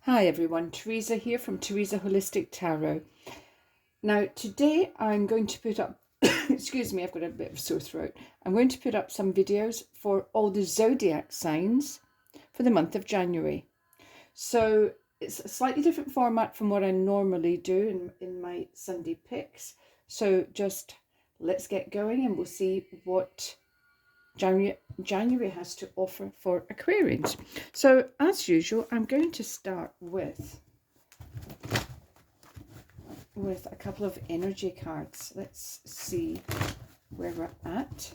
Hi everyone, Theresa here from Theresa Holistic Tarot. Now today I'm going to put up, excuse me, I've got a bit of a sore throat. I'm going to put up some videos for all the zodiac signs for the month of January. So it's a slightly different format from what I normally do in my Sunday picks. So just let's get going and we'll see what January has to offer for Aquarians. So as usual, I'm going to start with a couple of energy cards. Let's see where we're at.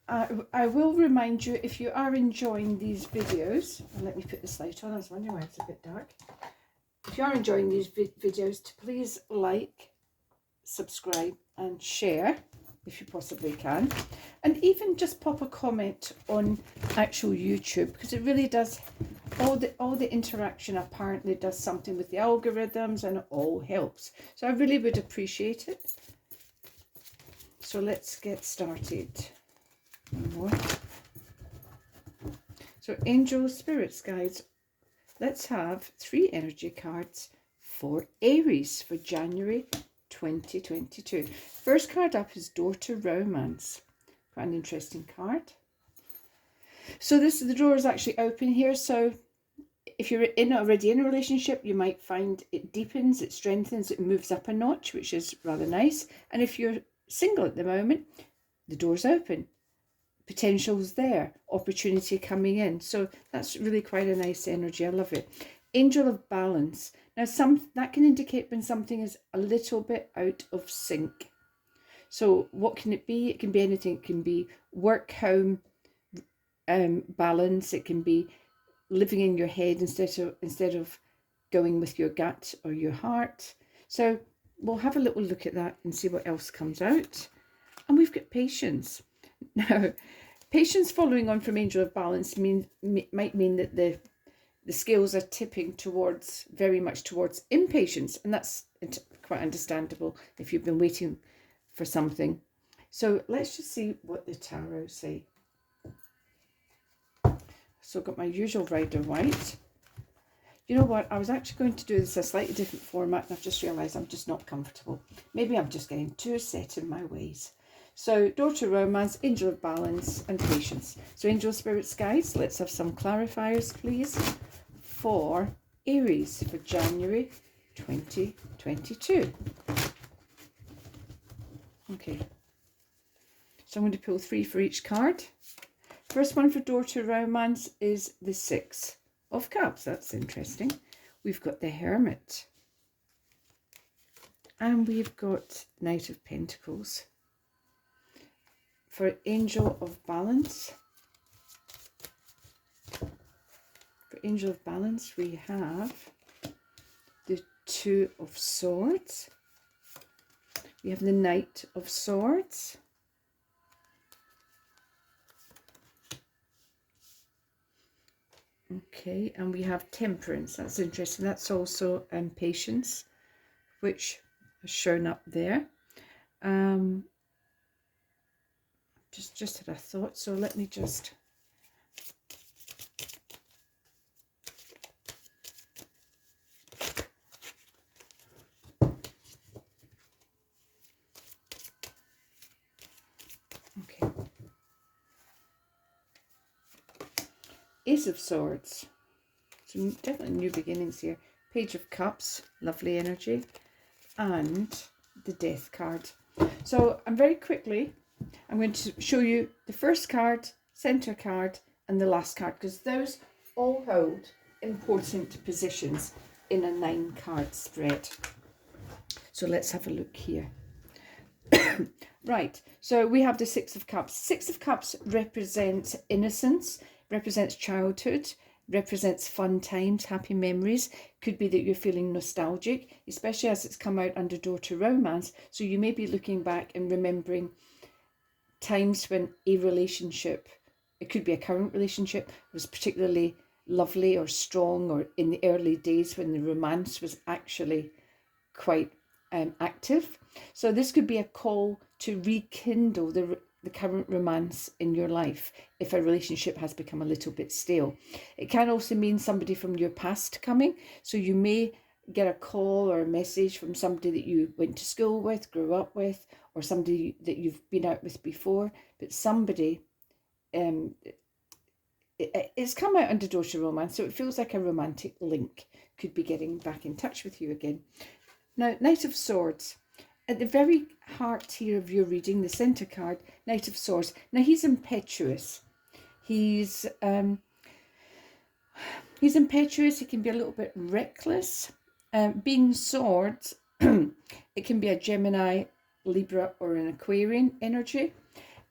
I will remind you, if you are enjoying these videos, and let me put this light on, I was wondering why it's a bit dark. If you are enjoying these videos, to please like, subscribe and share if you possibly can, and even just pop a comment on actual YouTube, because it really does, all the interaction apparently does something with the algorithms and it all helps. So I really would appreciate it. So let's get started. One more. So angels, spirits, guides, let's have 3 energy cards for Aries for January 2022. First card up is Door to Romance. Quite an interesting card. So the door is actually open here. So if you're already in a relationship, you might find it deepens, it strengthens, it moves up a notch, which is rather nice. And if you're single at the moment, the door's open. Potential's there, opportunity coming in. So that's really quite a nice energy. I love it. Angel of Balance. Now that can indicate when something is a little bit out of sync. So what can it be? It can be anything. It can be work, home, balance. It can be living in your head instead of going with your gut or your heart. So we'll have a little look at that and see what else comes out. And we've got patience. Now, patience following on from Angel of Balance might mean that the scales are tipping very much towards impatience, and that's quite understandable if you've been waiting for something. So let's just see what the tarot say. So I've got my usual Rider White. You know what? I was actually going to do this a slightly different format, and I've just realised I'm just not comfortable. Maybe I'm just getting too set in my ways. So Door to Romance, Angel of Balance and Patience. So Angel, Spirits, Guides, let's have some clarifiers, please, for Aries for January 2022. Okay. So I'm going to pull 3 for each card. First one for Door to Romance is the 6 of Cups. That's interesting. We've got the Hermit. And we've got Knight of Pentacles. For Angel of Balance, we have the 2 of Swords. We have the Knight of Swords. Okay, and we have Temperance. That's interesting. That's also Patience, which has shown up there. Just had a thought, so let me just... Okay. Ace of Swords. So definitely new beginnings here. Page of Cups, lovely energy. And the Death card. So I'm going to show you the first card, center card, and the last card, because those all hold important positions in a 9-card spread. So let's have a look here. Right, so we have the 6 of Cups. 6 of Cups represents innocence, represents childhood, represents fun times, happy memories. Could be that you're feeling nostalgic, especially as it's come out under Door to Romance. So you may be looking back and remembering times when a relationship, it could be a current relationship, was particularly lovely or strong, or in the early days when the romance was actually quite active. So this could be a call to rekindle the current romance in your life if a relationship has become a little bit stale. It can also mean somebody from your past coming. So you may get a call or a message from somebody that you went to school with, grew up with, or somebody that you've been out with before. But somebody, it's come out under daughter romance, so it feels like a romantic link could be getting back in touch with you again. Now, Knight of Swords. At the very heart here of your reading, the centre card, Knight of Swords. Now, he's impetuous. He's impetuous. He can be a little bit reckless. Being swords, it can be a Gemini, Libra, or an Aquarian energy.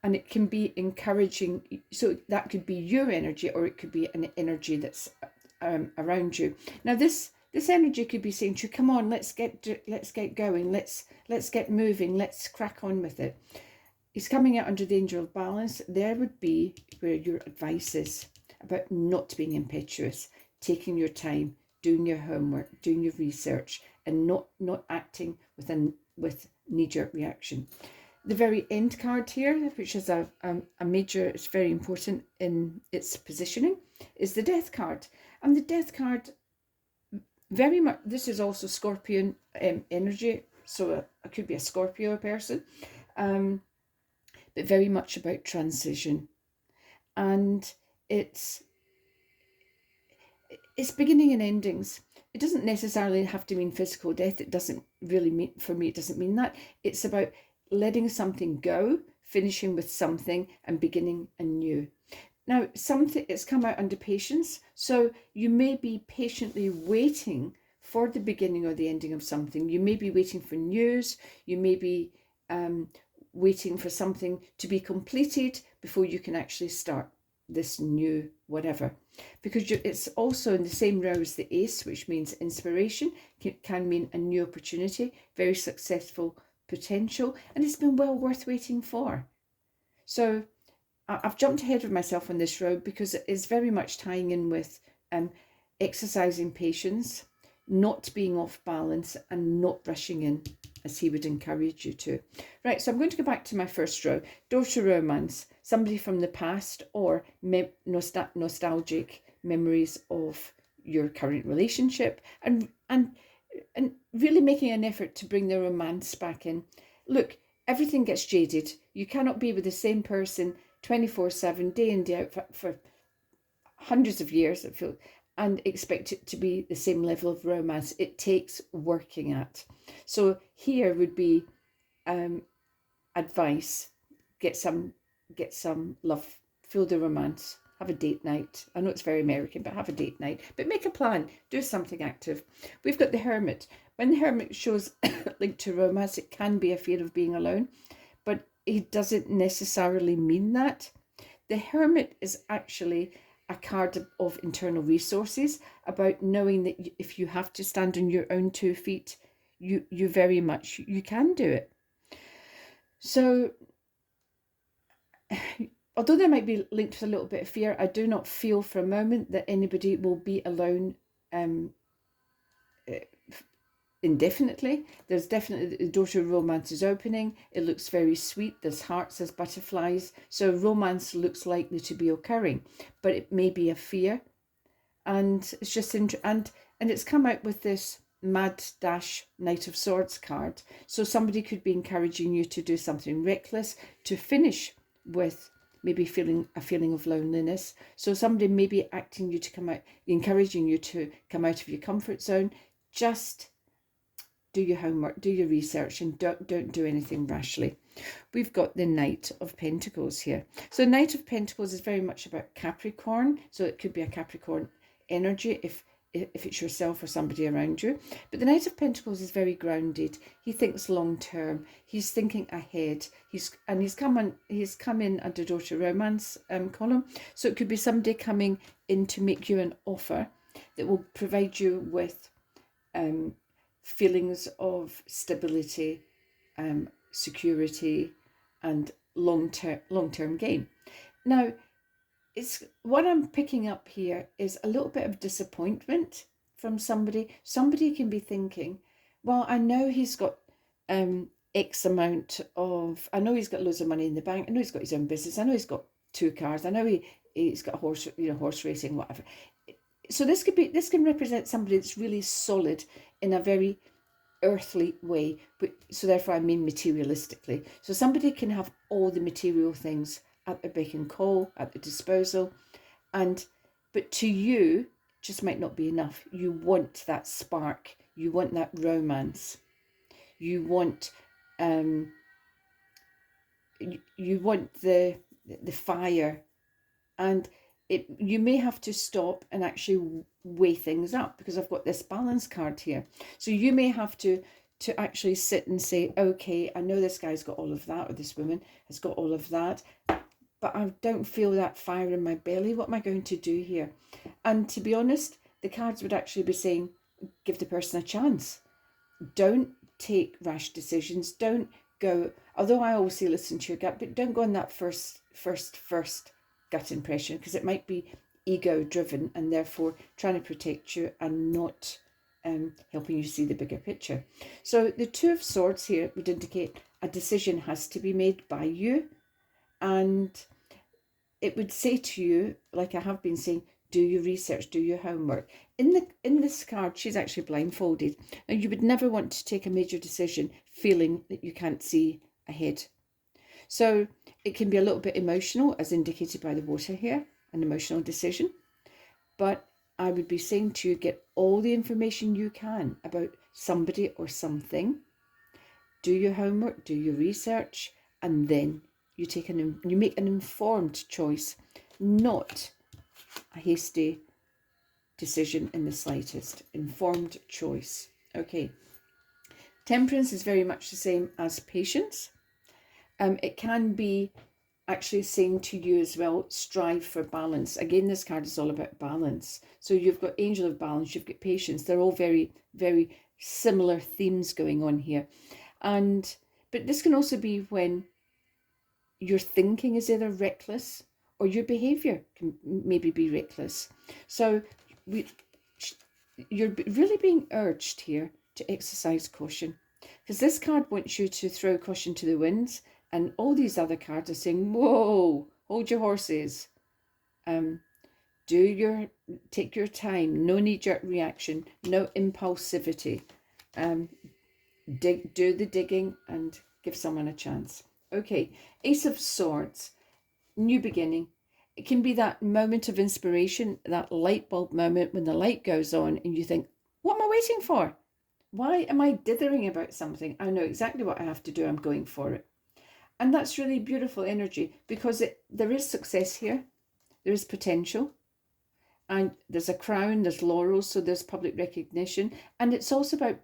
And it can be encouraging. So that could be your energy, or it could be an energy that's around you. Now, this energy could be saying to you, come on, let's get going, let's get moving, let's crack on with it. He's coming out under the Angel of Balance. There would be where your advice is about not being impetuous, taking your time, doing your homework, doing your research, and not acting with knee-jerk reaction. The very end card here, which is a major, it's very important in its positioning, is the Death card. And the Death card, very much, this is also Scorpion energy, so it could be a Scorpio person, but very much about transition. And it's beginning and endings. It doesn't necessarily have to mean physical death. It doesn't really mean, for me, it doesn't mean that. It's about letting something go, finishing with something, and beginning anew. Now, it's come out under patience, so you may be patiently waiting for the beginning or the ending of something. You may be waiting for news. You may be waiting for something to be completed before you can actually start this new whatever. Because it's also in the same row as the Ace, which means inspiration, can mean a new opportunity, very successful potential, and it's been well worth waiting for. So I've jumped ahead of myself on this road because it is very much tying in with exercising patience, not being off balance, and not rushing in as he would encourage you to. Right, so I'm going to go back to my first row. Daughter romance, somebody from the past, or nostalgic memories of your current relationship, and really making an effort to bring the romance back in. Look, everything gets jaded. You cannot be with the same person 24/7, day in, day out for hundreds of years, I feel, and expect it to be the same level of romance. It takes working at. So here would be advice: get some love, feel the romance, have a date night. I know it's very American, but have a date night. But make a plan, do something active. We've got the Hermit. When the Hermit shows linked to romance, it can be a fear of being alone, but it doesn't necessarily mean that. The Hermit is actually a card of internal resources, about knowing that if you have to stand on your own 2 feet, you very much, you can do it. So although there might be linked with a little bit of fear, I do not feel for a moment that anybody will be alone indefinitely. There's definitely, the daughter romance is opening. It looks very sweet. There's hearts, there's butterflies. So romance looks likely to be occurring, but it may be a fear. And it's just, and it's come out with this Mad Dash Knight of Swords card. So somebody could be encouraging you to do something reckless to finish with maybe a feeling of loneliness. So somebody may be acting you to come out, encouraging you to come out of your comfort zone. Just do your homework, do your research, and don't do anything rashly. We've got the Knight of Pentacles here. So Knight of Pentacles is very much about Capricorn. So it could be a Capricorn energy if it's yourself or somebody around you. But the Knight of Pentacles is very grounded. He thinks long term. He's thinking ahead. He's come in under daughter romance column. So it could be somebody coming in to make you an offer that will provide you with feelings of stability, security, and long-term gain. Now, it's what I'm picking up here is a little bit of disappointment from somebody. Somebody can be thinking, well, I know he's got X amount of, I know he's got loads of money in the bank, I know he's got his own business, I know he's got 2 cars, I know he's got a horse, horse racing, whatever. So this can represent somebody that's really solid in a very earthly way, but so therefore I mean materialistically. So somebody can have all the material things at their beck and call, at their disposal, but to you just might not be enough. You want that spark, you want that romance, you want you want the fire, and you may have to stop and actually weigh things up, because I've got this balance card here. So you may have to actually sit and say, okay, I know this guy's got all of that, or this woman has got all of that, but I don't feel that fire in my belly. What am I going to do here? And to be honest, the cards would actually be saying, give the person a chance. Don't take rash decisions. Don't go, although I always say listen to your gut, but don't go on that first gut impression, because it might be ego driven and therefore trying to protect you and not helping you see the bigger picture. So the Two of Swords here would indicate a decision has to be made by you, and it would say to you, like I have been saying, do your research, do your homework. In this card, she's actually blindfolded. Now, you would never want to take a major decision feeling that you can't see ahead. So it can be a little bit emotional, as indicated by the water here, an emotional decision. But I would be saying to you, get all the information you can about somebody or something. Do your homework, do your research, and then you make an informed choice, not a hasty decision in the slightest. Informed choice. Okay. Temperance is very much the same as patience. It can be actually saying to you as well, strive for balance. Again, this card is all about balance. So you've got Angel of Balance, you've got Patience. They're all very, very similar themes going on here. But this can also be when your thinking is either reckless or your behavior can maybe be reckless. So you're really being urged here to exercise caution, because this card wants you to throw caution to the winds, and all these other cards are saying, whoa, hold your horses. Take your time, no knee-jerk reaction, no impulsivity. Do the digging and give someone a chance. Okay, Ace of Swords, new beginning. It can be that moment of inspiration, that light bulb moment when the light goes on and you think, what am I waiting for? Why am I dithering about something? I know exactly what I have to do. I'm going for it. And that's really beautiful energy, because there is success here. There is potential. And there's a crown, there's laurels, so there's public recognition. And it's also about,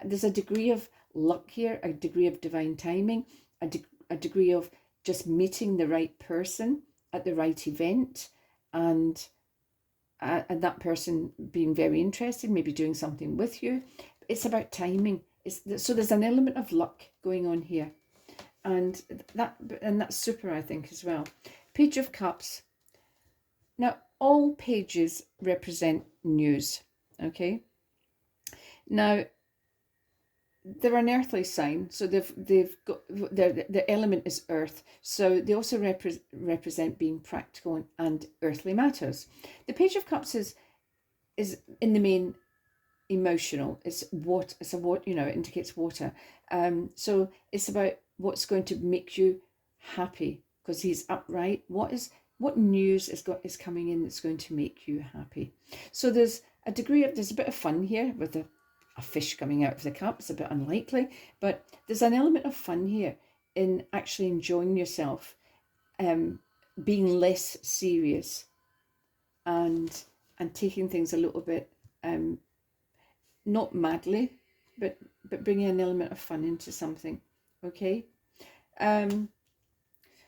there's a degree of luck here, a degree of divine timing, a degree of just meeting the right person at the right event, and that person being very interested, maybe doing something with you. It's about timing. So there's an element of luck going on here, and that's super, I think, as well. Page of Cups. Now, all pages represent news. Okay. Now, they're an earthly sign, so they've got the element is earth, so they also represent being practical and earthly matters. The Page of Cups is in the main emotional. It's what it indicates water. So it's about what's going to make you happy, because he's upright. What news is coming in that's going to make you happy? So there's a bit of fun here with a fish coming out of the cup. It's a bit unlikely, but there's an element of fun here in actually enjoying yourself, being less serious, and taking things a little bit, not madly, but bringing an element of fun into something. Okay.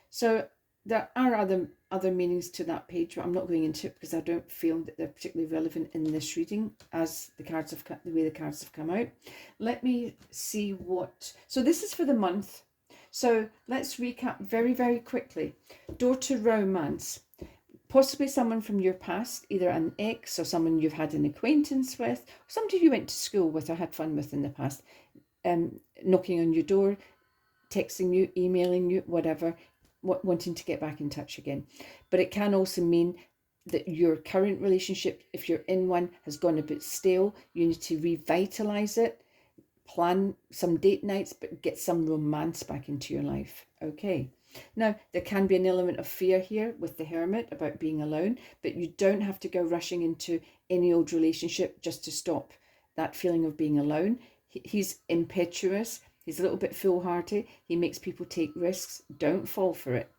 So there are other meanings to that page, but I'm not going into it because I don't feel that they're particularly relevant in this reading, as the way the cards have come out. Let me see so this is for the month. So let's recap very, very quickly. Door to romance. Possibly someone from your past, either an ex or someone you've had an acquaintance with, or somebody you went to school with or had fun with in the past, knocking on your door. texting you, emailing you, whatever, wanting to get back in touch again. But it can also mean that your current relationship, if you're in one, has gone a bit stale. You need to revitalize it, plan some date nights, but get some romance back into your life. Okay. Now, there can be an element of fear here with the Hermit about being alone, but you don't have to go rushing into any old relationship just to stop that feeling of being alone. He's impetuous. He's a little bit foolhardy. He makes people take risks. Don't fall for it.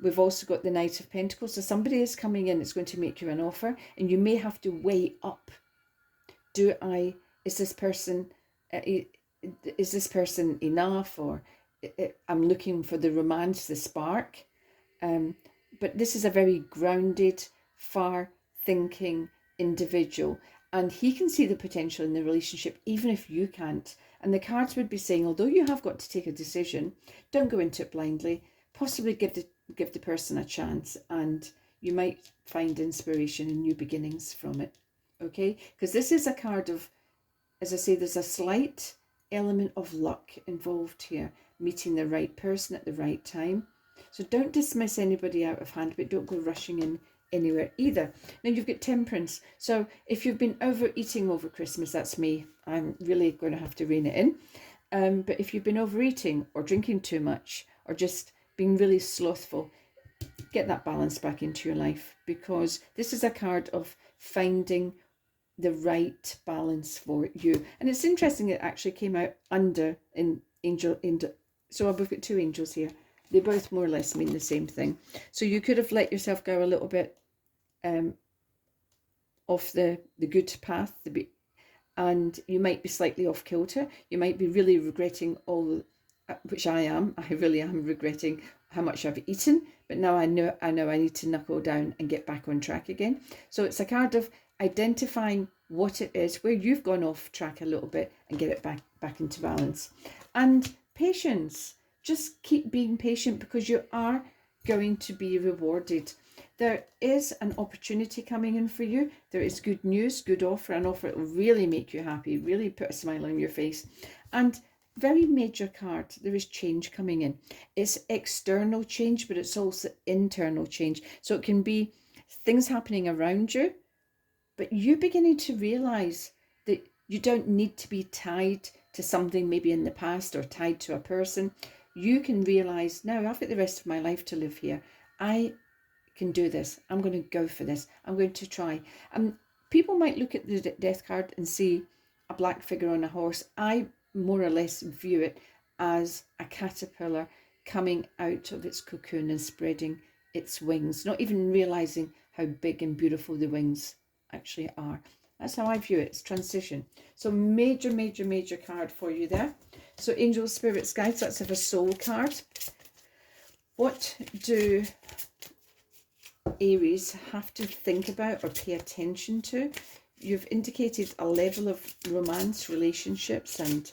We've also got the Knight of Pentacles. So somebody is coming in that's going to make you an offer, and you may have to weigh up. Is this person enough, or I'm looking for the romance, the spark. But this is a very grounded, far-thinking individual, and he can see the potential in the relationship even if you can't. And the cards would be saying, although you have got to take a decision, don't go into it blindly. Possibly give the person a chance, and you might find inspiration and new beginnings from it. Okay, because this is a card of, as I say, there's a slight element of luck involved here, meeting the right person at the right time. So don't dismiss anybody out of hand, but don't go rushing in anywhere either. Now you've got Temperance. So if you've been overeating over Christmas, that's me. I'm really going to have to rein it in. But if you've been overeating or drinking too much or just being really slothful, get that balance back into your life, because this is a card of finding the right balance for you. And it's interesting, it actually came out under in angel. So we've got two angels here. They both more or less mean the same thing. So you could have let yourself go a little bit off the good path, and you might be slightly off kilter. You might be really regretting all, which I am. I really am regretting how much I've eaten. But now I know I need to knuckle down and get back on track again. So it's a card of identifying what it is, where you've gone off track a little bit, and get it back into balance. And patience. Just keep being patient, because you are going to be rewarded. There is an opportunity coming in for you. There is good news, good offer, an offer that will really make you happy, really put a smile on your face. And very major card, there is change coming in. It's external change, but it's also internal change. So it can be things happening around you, but you beginning to realize that you don't need to be tied to something maybe in the past, or tied to a person. You can realize, now I've got the rest of my life to live here. I can do this. I'm going to go for this. I'm going to try. People might look at the death card and see a black figure on a horse. I more or less view it as a caterpillar coming out of its cocoon and spreading its wings, not even realizing how big and beautiful the wings actually are. That's how I view it. It's transition. So major, major, major card for you there. So angels, spirits, guides, that's of a soul card. What do Aries have to think about or pay attention to? You've indicated a level of romance, relationships, and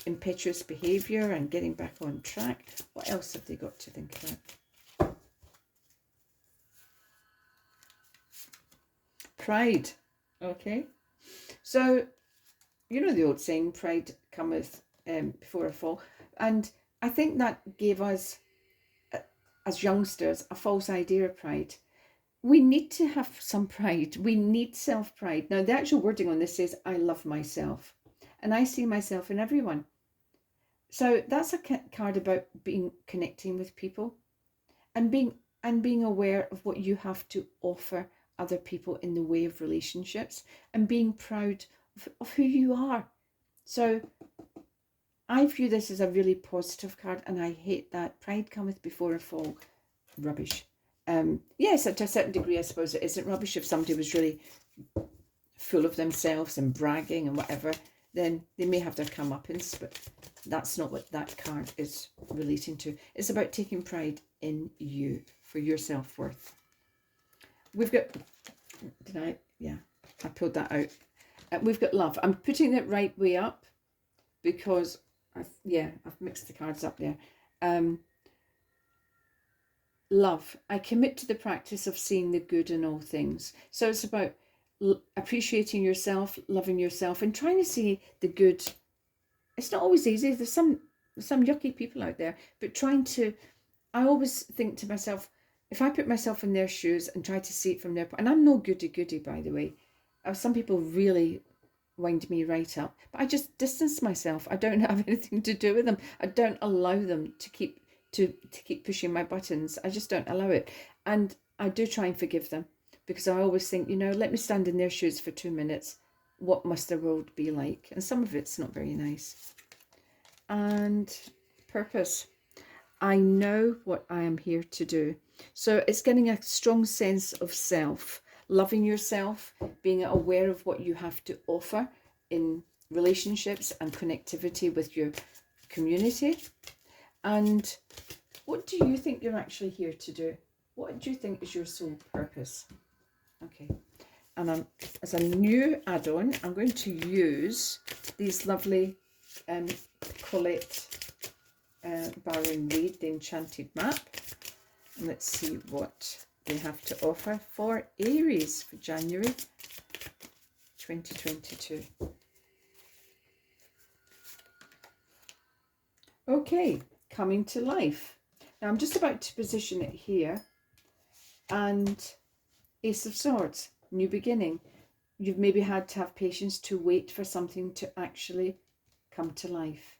impetuous behaviour and getting back on track. What else have they got to think about? Pride. Okay. So, you know the old saying, pride cometh before a fall. And I think that gave us, as youngsters, a false idea of pride. We need to have some pride. We need self-pride. Now, the actual wording on this says, I love myself. And I see myself in everyone. So that's a card about connecting with people and being aware of what you have to offer other people in the way of relationships, and being proud of who you are. So I view this as a really positive card, and I hate that. Pride cometh before a fall. Rubbish. Yes, to a certain degree, I suppose it isn't rubbish. If somebody was really full of themselves and bragging and whatever, then they may have their comeuppance, but that's not what that card is relating to. It's about taking pride in you for your self-worth. We've got, I pulled that out. We've got love. I'm putting it right way up because I've mixed the cards up there. Love. I commit to the practice of seeing the good in all things. So it's about appreciating yourself, loving yourself, and trying to see the good it's not always easy. There's some yucky people out there, but I always think to myself, if I put myself in their shoes and try to see it from their point, and I'm no goody, by the way. Some people really wind me right up, but I just distance myself. I don't have anything to do with them. I don't allow them to keep pushing my buttons. I just don't allow it. And I do try and forgive them, because I always think, let me stand in their shoes for 2 minutes. What must the world be like? And some of it's not very nice. And purpose. I know what I am here to do. So it's getting a strong sense of self, loving yourself, being aware of what you have to offer in relationships and connectivity with your community. And what do you think you're actually here to do? What do you think is your soul purpose? Okay. And as a new add-on, I'm going to use these lovely Colette Baron Reid, the Enchanted Map. And let's see what they have to offer for Aries for January 2022. Okay, coming to life. Now I'm just about to position it here. And Ace of Swords, new beginning. You've maybe had to have patience to wait for something to actually come to life.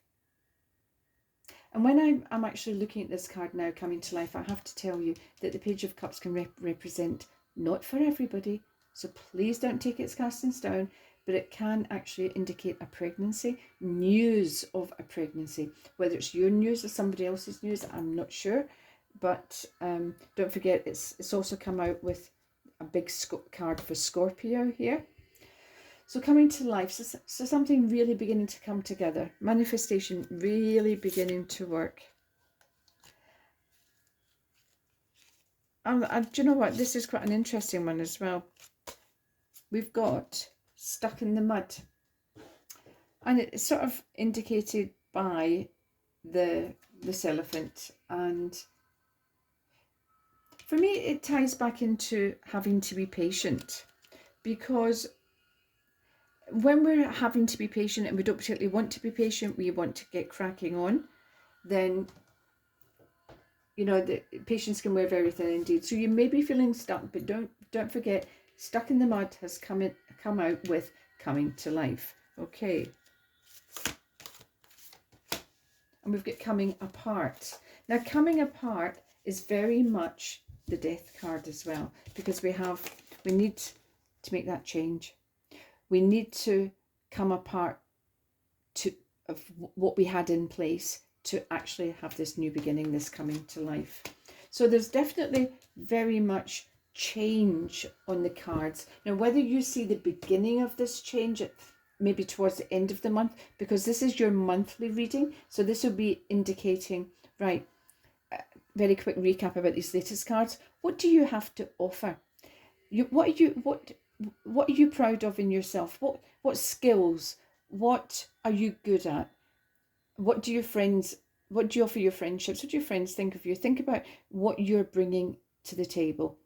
And when I'm actually looking at this card now, coming to life, I have to tell you that the Page of Cups can represent not for everybody. So please don't take it as cast in stone, but it can actually indicate a pregnancy, news of a pregnancy. Whether it's your news or somebody else's news, I'm not sure. But don't forget, it's also come out with a big card for Scorpio here. So coming to life, so something really beginning to come together. Manifestation really beginning to work. Do you know what? This is quite an interesting one as well. We've got stuck in the mud. And it's sort of indicated by this elephant. And for me, it ties back into having to be patient. Because when we're having to be patient and we don't particularly want to be patient, we want to get cracking on, then, the patience can wear very thin indeed. So you may be feeling stuck, but don't forget, stuck in the mud has come out with coming to life. Okay. And we've got coming apart. Now, coming apart is very much the death card as well, because we need to make that change. We need to come apart of what we had in place to actually have this new beginning, this coming to life. So there's definitely very much change on the cards. Now, whether you see the beginning of this change maybe towards the end of the month, because this is your monthly reading, so this will be indicating, right, very quick recap about these latest cards. What do you have to offer? What are you proud of in yourself? What skills? What are you good at? What do you offer your friendships? What do your friends think of you? Think about what you're bringing to the table.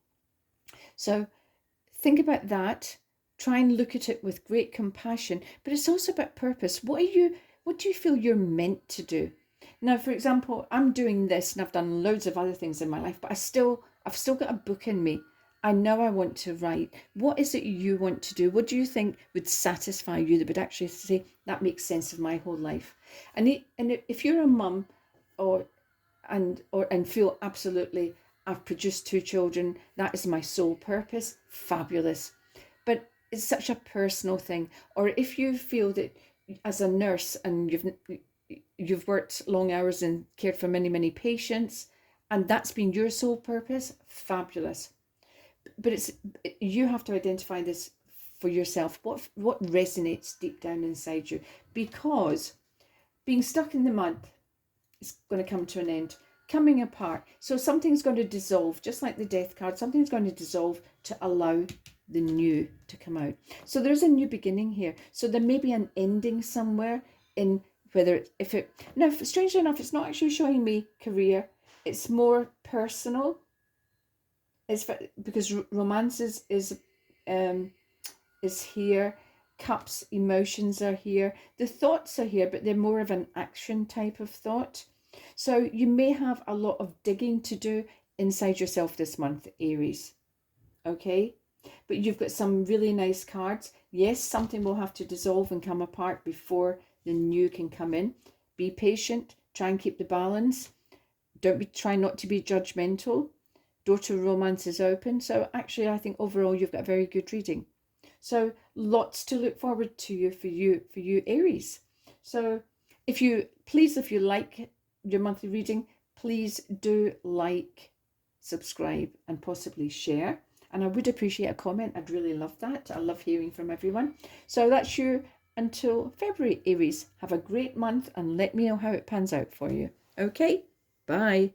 So think about that. Try and look at it with great compassion, but it's also about purpose. What do you feel you're meant to do? Now, for example, I'm doing this and I've done loads of other things in my life, but I've still got a book in me. I know I want to write. What is it you want to do? What do you think would satisfy you, that would actually say, that makes sense of my whole life? And if you're a mum and feel absolutely, I've produced 2 children, that is my sole purpose, fabulous. But it's such a personal thing. Or if you feel that as a nurse and you've worked long hours and cared for many, many patients, and that's been your sole purpose, fabulous. But you have to identify this for yourself. What resonates deep down inside you? Because being stuck in the mud is going to come to an end. Coming apart. So something's going to dissolve, just like the death card. Something's going to dissolve to allow the new to come out. So there's a new beginning here. So there may be an ending somewhere in strangely enough, it's not actually showing me career. It's more personal. It's because romance is here. Cups, emotions are here. The thoughts are here, but they're more of an action type of thought. So you may have a lot of digging to do inside yourself this month, Aries. Okay? But you've got some really nice cards. Yes, something will have to dissolve and come apart before the new can come in. Be patient. Try and keep the balance. Try not to be judgmental. Door to romance is open. So actually, I think overall you've got a very good reading. So lots to look forward to for you Aries. So if you like your monthly reading, please do like, subscribe, and possibly share. And I would appreciate a comment. I'd really love that. I love hearing from everyone. So that's you until February, Aries. Have a great month and let me know how it pans out for you. Okay, bye.